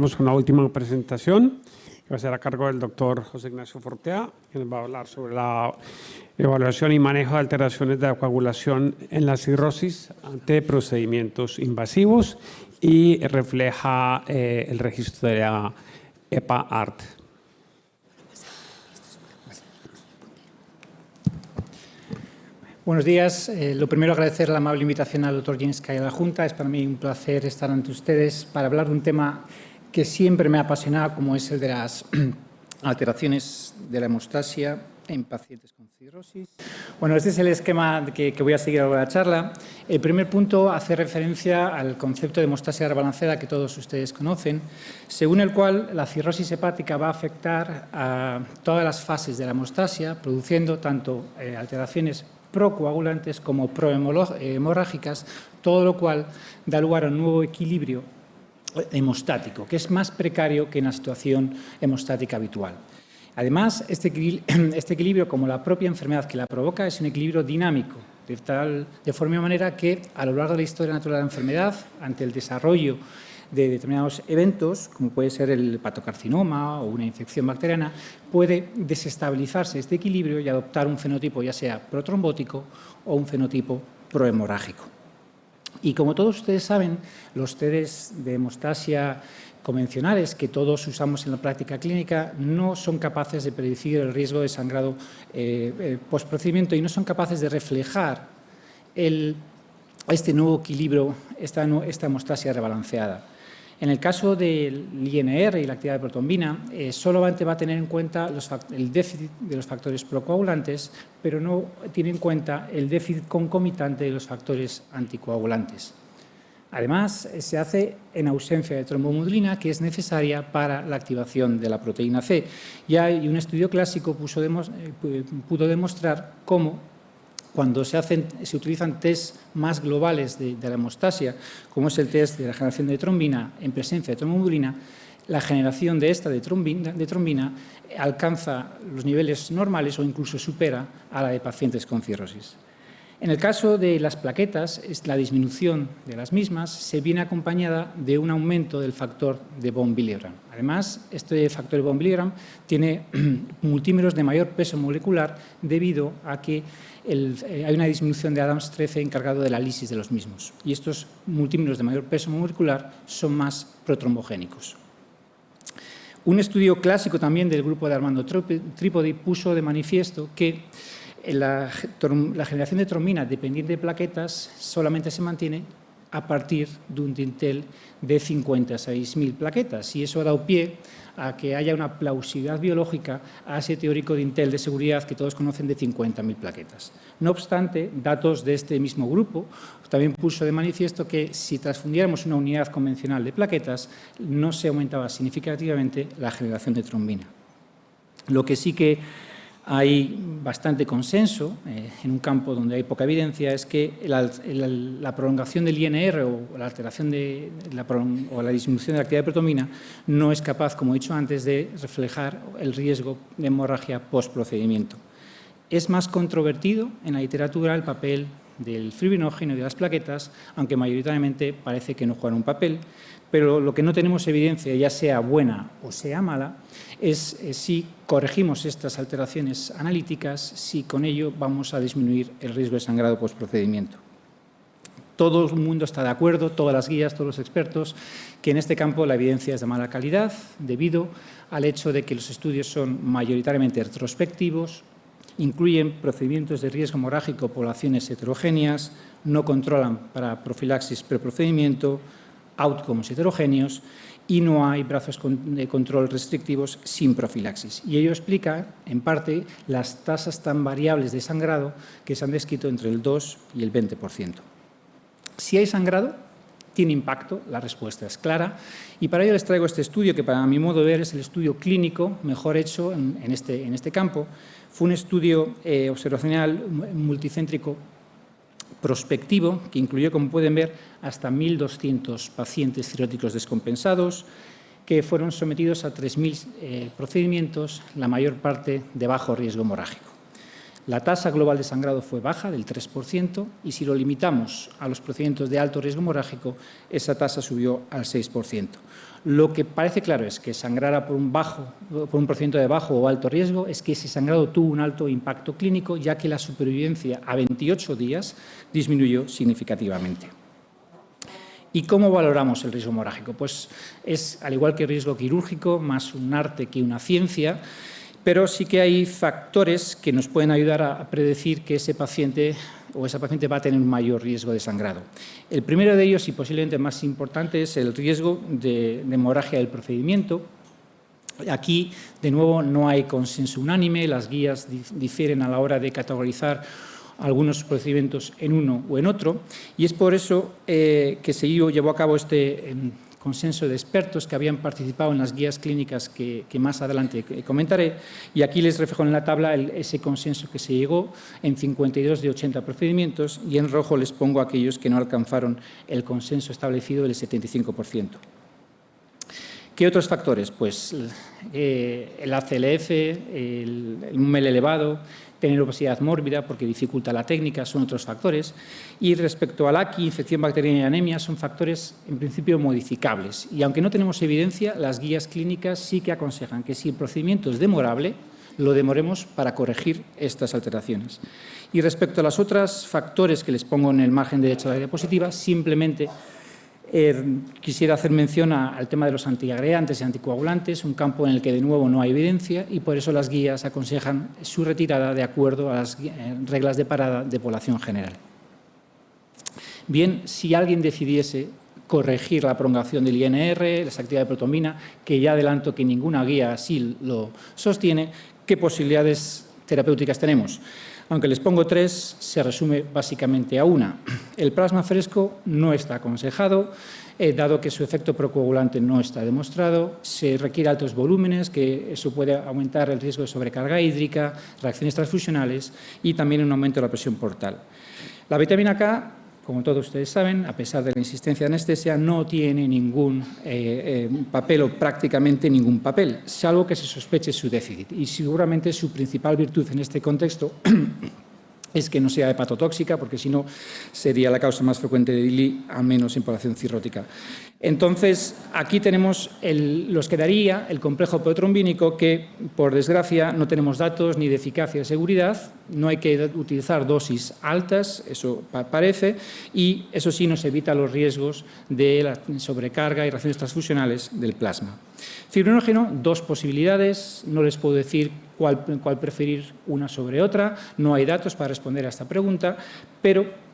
pasamos a una última presentación que va a ser a cargo del doctor José Ignacio Fortea, que nos va a hablar sobre la evaluación y manejo de alteraciones de la coagulación en la cirrosis ante procedimientos invasivos y refleja el registro de la EPA-ART. Buenos días. Lo primero, agradecer la amable invitación al doctor Jinska y a la Junta. Es para mí un placer estar ante ustedes para hablar de un tema que siempre me ha apasionado, como es el de las alteraciones de la hemostasia en pacientes con cirrosis. Bueno, este es el esquema que voy a seguir a lo largo de la charla. El primer punto hace referencia al concepto de hemostasia rebalanceada que todos ustedes conocen, según el cual la cirrosis hepática va a afectar a todas las fases de la hemostasia, produciendo tanto alteraciones procoagulantes como prohemorrágicas, todo lo cual da lugar a un nuevo equilibrio hemostático, que es más precario que en la situación hemostática habitual. Además, este equilibrio, como la propia enfermedad que la provoca, es un equilibrio dinámico, de forma manera que a lo largo de la historia natural de la enfermedad, ante el desarrollo de determinados eventos, como puede ser el hepatocarcinoma o una infección bacteriana, puede desestabilizarse este equilibrio y adoptar un fenotipo ya sea protrombótico o un fenotipo prohemorrágico. Y como todos ustedes saben, los test de hemostasia convencionales que todos usamos en la práctica clínica no son capaces de predecir el riesgo de sangrado postprocedimiento y no son capaces de reflejar este nuevo equilibrio, esta hemostasia rebalanceada. En el caso del INR y la actividad de protrombina, solamente va a tener en cuenta el déficit de los factores procoagulantes, pero no tiene en cuenta el déficit concomitante de los factores anticoagulantes. Además, se hace en ausencia de trombomodulina, que es necesaria para la activación de la proteína C. Ya hay un estudio clásico pudo demostrar cómo cuando se utilizan test más globales de la hemostasia, como es el test de la generación de trombina en presencia de trombomodulina, la generación de trombina alcanza los niveles normales o incluso supera a la de pacientes con cirrosis. En el caso de las plaquetas, la disminución de las mismas se viene acompañada de un aumento del factor de von Willebrand. Además, este factor de von Willebrand tiene multímeros de mayor peso molecular debido a que hay una disminución de Adams-13 encargado de la lisis de los mismos. Y estos multímeros de mayor peso molecular son más protrombogénicos. Un estudio clásico también del grupo de Armando Tripodi puso de manifiesto que la generación de trombina dependiente de plaquetas solamente se mantiene a partir de un dintel de 56.000 plaquetas y eso ha dado pie a que haya una plausibilidad biológica a ese teórico dintel de seguridad que todos conocen de 50.000 plaquetas. No obstante, datos de este mismo grupo también puso de manifiesto que si transfundiéramos una unidad convencional de plaquetas no se aumentaba significativamente la generación de trombina. Lo que sí que hay bastante consenso en un campo donde hay poca evidencia es que la prolongación del INR o la alteración o la disminución de la actividad de protrombina no es capaz, como he dicho antes, de reflejar el riesgo de hemorragia postprocedimiento. Es más controvertido en la literatura el papel del fibrinógeno y de las plaquetas, aunque mayoritariamente parece que no juegan un papel, pero lo que no tenemos evidencia, ya sea buena o sea mala, es si corregimos estas alteraciones analíticas, si con ello vamos a disminuir el riesgo de sangrado postprocedimiento. Todo el mundo está de acuerdo, todas las guías, todos los expertos, que en este campo la evidencia es de mala calidad debido al hecho de que los estudios son mayoritariamente retrospectivos, incluyen procedimientos de riesgo hemorrágico, poblaciones heterogéneas, no controlan para profilaxis preprocedimiento, outcomes heterogéneos y no hay brazos de control restrictivos sin profilaxis. Y ello explica, en parte, las tasas tan variables de sangrado que se han descrito entre el 2 y el 20%. Si hay sangrado, tiene impacto, la respuesta es clara, y para ello les traigo este estudio que, para mi modo de ver, es el estudio clínico mejor hecho en este campo. Fue un estudio observacional multicéntrico prospectivo que incluyó, como pueden ver, hasta 1.200 pacientes cirróticos descompensados que fueron sometidos a 3.000 procedimientos, la mayor parte de bajo riesgo hemorrágico. La tasa global de sangrado fue baja, del 3%, y si lo limitamos a los procedimientos de alto riesgo hemorrágico, esa tasa subió al 6%. Lo que parece claro es que sangrara por un porcentaje de bajo o alto riesgo es que ese sangrado tuvo un alto impacto clínico, ya que la supervivencia a 28 días disminuyó significativamente. ¿Y cómo valoramos el riesgo hemorrágico? Pues es, al igual que el riesgo quirúrgico, más un arte que una ciencia, pero sí que hay factores que nos pueden ayudar a predecir que ese paciente o esa paciente va a tener un mayor riesgo de sangrado. El primero de ellos, y posiblemente más importante, es el riesgo de hemorragia del procedimiento. Aquí, de nuevo, no hay consenso unánime, las guías difieren a la hora de categorizar algunos procedimientos en uno o en otro, y es por eso que se llevó a cabo este consenso de expertos que habían participado en las guías clínicas que más adelante comentaré, y aquí les reflejo en la tabla ese consenso que se llegó en 52 de 80 procedimientos, y en rojo les pongo aquellos que no alcanzaron el consenso establecido del 75%. ¿Qué otros factores? Pues el ACLF, el MUMEL elevado, tener obesidad mórbida porque dificulta la técnica, son otros factores. Y respecto al ACI, infección bacteriana y anemia, son factores en principio modificables. Y aunque no tenemos evidencia, las guías clínicas sí que aconsejan que si el procedimiento es demorable, lo demoremos para corregir estas alteraciones. Y respecto a los otros factores que les pongo en el margen derecho de la diapositiva, simplemente quisiera hacer mención al tema de los antiagregantes y anticoagulantes, un campo en el que de nuevo no hay evidencia y por eso las guías aconsejan su retirada de acuerdo a las reglas de parada de población general. Bien, si alguien decidiese corregir la prolongación del INR, la actividad de protombina, que ya adelanto que ninguna guía así lo sostiene, ¿qué posibilidades terapéuticas tenemos? Aunque les pongo 3, se resume básicamente a una. El plasma fresco no está aconsejado, dado que su efecto procoagulante no está demostrado, se requiere altos volúmenes, que eso puede aumentar el riesgo de sobrecarga hídrica, reacciones transfusionales y también un aumento de la presión portal. La vitamina K, como todos ustedes saben, a pesar de la insistencia de anestesia, no tiene ningún papel o prácticamente ningún papel, salvo que se sospeche su déficit. Y seguramente su principal virtud en este contexto es que no sea hepatotóxica, porque si no sería la causa más frecuente de DILI, al menos en población cirrótica. Entonces, aquí tenemos los que daría el complejo protrombínico, que, por desgracia, no tenemos datos ni de eficacia ni de seguridad, no hay que utilizar dosis altas, eso parece, y eso sí nos evita los riesgos de la sobrecarga y reacciones transfusionales del plasma. Fibrinógeno, 2 posibilidades, no les puedo decir cuál preferir una sobre otra, no hay datos para responder a esta pregunta, pero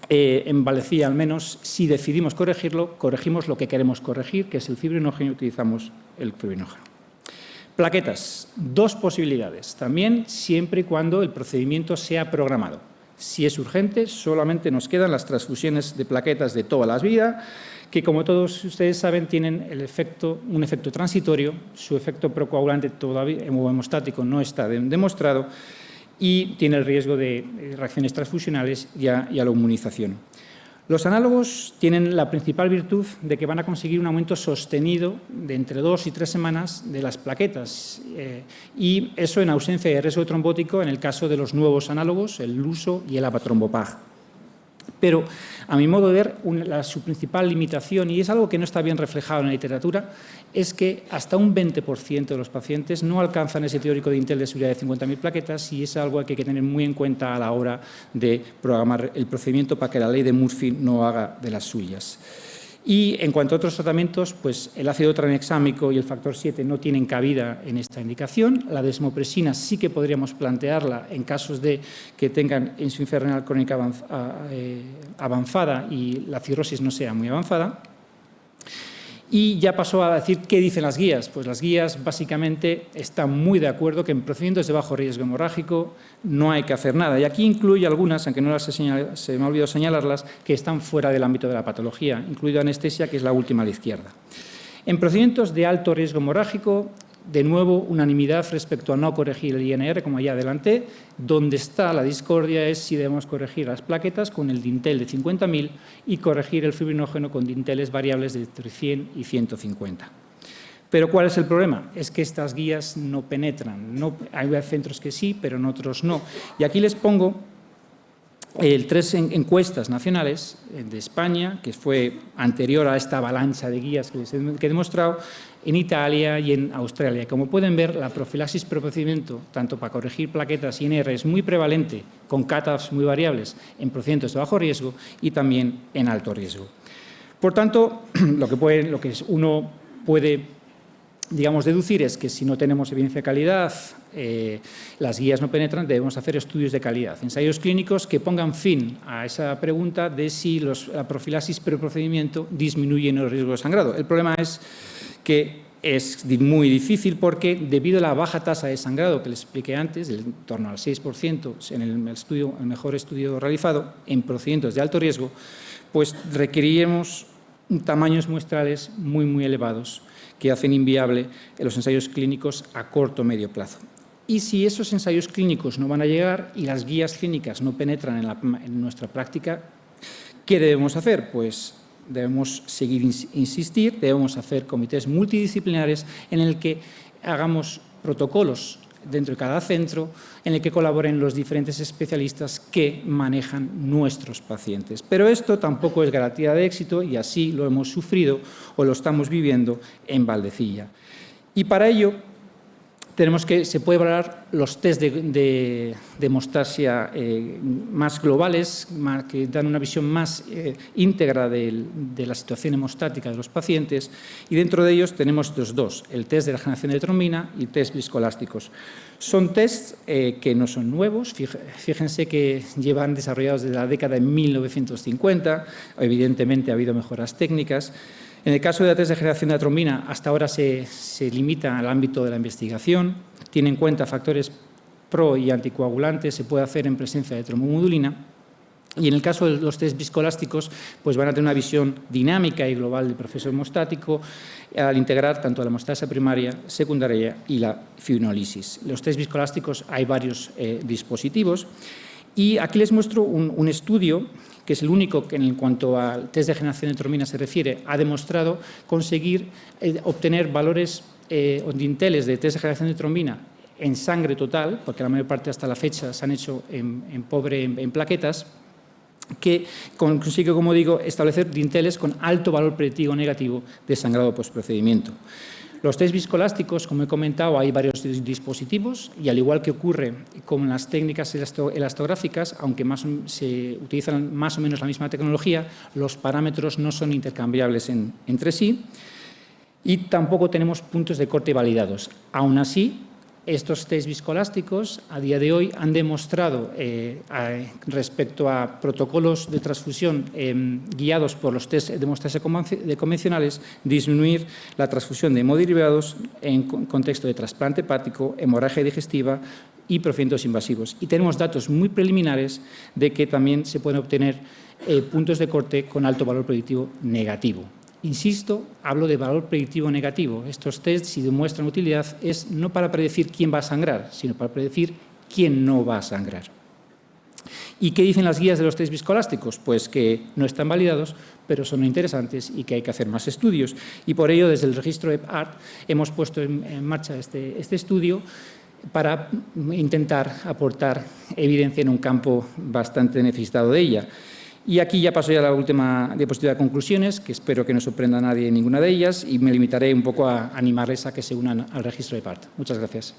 en Valecía, al menos, si decidimos corregirlo, corregimos lo que queremos corregir, que es el fibrinógeno, y utilizamos el fibrinógeno. Plaquetas, 2 posibilidades, también siempre y cuando el procedimiento sea programado. Si es urgente, solamente nos quedan las transfusiones de plaquetas de toda la vida, que, como todos ustedes saben, tienen un efecto transitorio, su efecto procoagulante todavía, o hemostático, no está demostrado, y tiene el riesgo de reacciones transfusionales y a la inmunización. Los análogos tienen la principal virtud de que van a conseguir un aumento sostenido de entre 2 y 3 semanas de las plaquetas, y eso en ausencia de riesgo trombótico en el caso de los nuevos análogos, el luso y el avatrombopag. Pero, a mi modo de ver, su principal limitación, y es algo que no está bien reflejado en la literatura, es que hasta un 20% de los pacientes no alcanzan ese teórico de Intel de seguridad de 50.000 plaquetas, y es algo que hay que tener muy en cuenta a la hora de programar el procedimiento para que la ley de Murphy no haga de las suyas. Y en cuanto a otros tratamientos, pues el ácido tranexámico y el factor 7 no tienen cabida en esta indicación. La desmopresina sí que podríamos plantearla en casos de que tengan insuficiencia renal crónica avanzada y la cirrosis no sea muy avanzada. Y ya pasó a decir qué dicen las guías. Pues las guías básicamente están muy de acuerdo que en procedimientos de bajo riesgo hemorrágico no hay que hacer nada. Y aquí incluye algunas, aunque no se me ha olvidado señalarlas, que están fuera del ámbito de la patología, incluido anestesia, que es la última a la izquierda. En procedimientos de alto riesgo hemorrágico, de nuevo, unanimidad respecto a no corregir el INR, como ya adelanté. Donde está la discordia es si debemos corregir las plaquetas con el dintel de 50.000 y corregir el fibrinógeno con dinteles variables de entre 100 y 150. Pero ¿cuál es el problema? Es que estas guías no penetran. Hay centros que sí, pero en otros no. Y aquí les pongo 3 encuestas nacionales de España, que fue anterior a esta avalancha de guías que he demostrado, en Italia y en Australia. Como pueden ver, la profilaxis preprocedimiento, tanto para corregir plaquetas y INR, es muy prevalente, con cutoffs muy variables en procedimientos de bajo riesgo y también en alto riesgo. Por tanto, lo que uno puede, digamos, deducir es que si no tenemos evidencia de calidad, las guías no penetran, debemos hacer estudios de calidad, ensayos clínicos que pongan fin a esa pregunta de si la profilaxis preprocedimiento disminuye el riesgo de sangrado. El problema es que es muy difícil porque, debido a la baja tasa de sangrado que les expliqué antes, en torno al 6% en el mejor estudio realizado en procedimientos de alto riesgo, pues requeriremos tamaños muestrales muy elevados que hacen inviable los ensayos clínicos a corto o medio plazo. Y si esos ensayos clínicos no van a llegar y las guías clínicas no penetran en nuestra práctica, ¿qué debemos hacer? Pues debemos insistir, debemos hacer comités multidisciplinares en el que hagamos protocolos dentro de cada centro, en el que colaboren los diferentes especialistas que manejan nuestros pacientes. Pero esto tampoco es garantía de éxito y así lo hemos sufrido o lo estamos viviendo en Valdecilla. Y para ello se puede valorar los test de hemostasia más globales, que dan una visión más íntegra de la situación hemostática de los pacientes, y dentro de ellos tenemos estos dos, el test de la generación de trombina y test viscoelásticos. Son tests que no son nuevos, fíjense que llevan desarrollados desde la década de 1950, evidentemente ha habido mejoras técnicas. En el caso de la test de generación de la trombina, hasta ahora se limita al ámbito de la investigación, tiene en cuenta factores pro y anticoagulantes, se puede hacer en presencia de trombomodulina, y en el caso de los test viscoelásticos, pues van a tener una visión dinámica y global del proceso hemostático al integrar tanto la hemostasia primaria, secundaria y la fibrinólisis. Los test viscoelásticos hay varios dispositivos, y aquí les muestro un estudio que es el único que, en cuanto al test de generación de trombina se refiere, ha demostrado conseguir obtener valores o dinteles de test de generación de trombina en sangre total, porque la mayor parte hasta la fecha se han hecho en plaquetas, que consigue, como digo, establecer dinteles con alto valor predictivo negativo de sangrado postprocedimiento. Los test viscoelásticos, como he comentado, hay varios dispositivos y, al igual que ocurre con las técnicas elastográficas, aunque se utilizan más o menos la misma tecnología, los parámetros no son intercambiables entre sí y tampoco tenemos puntos de corte validados. Aún así, estos test viscoelásticos a día de hoy han demostrado, respecto a protocolos de transfusión guiados por los test de hemostasia convencionales, disminuir la transfusión de hemoderivados en contexto de trasplante hepático, hemorragia digestiva y procedimientos invasivos. Y tenemos datos muy preliminares de que también se pueden obtener puntos de corte con alto valor predictivo negativo. Insisto, hablo de valor predictivo negativo. Estos tests, si demuestran utilidad, es no para predecir quién va a sangrar, sino para predecir quién no va a sangrar. ¿Y qué dicen las guías de los test viscoelásticos? Pues que no están validados, pero son interesantes y que hay que hacer más estudios. Y por ello, desde el registro EPART, hemos puesto en marcha este estudio para intentar aportar evidencia en un campo bastante necesitado de ella. Y aquí ya paso a la última diapositiva de conclusiones, que espero que no sorprenda a nadie en ninguna de ellas, y me limitaré un poco a animarles a que se unan al registro EPART. Muchas gracias.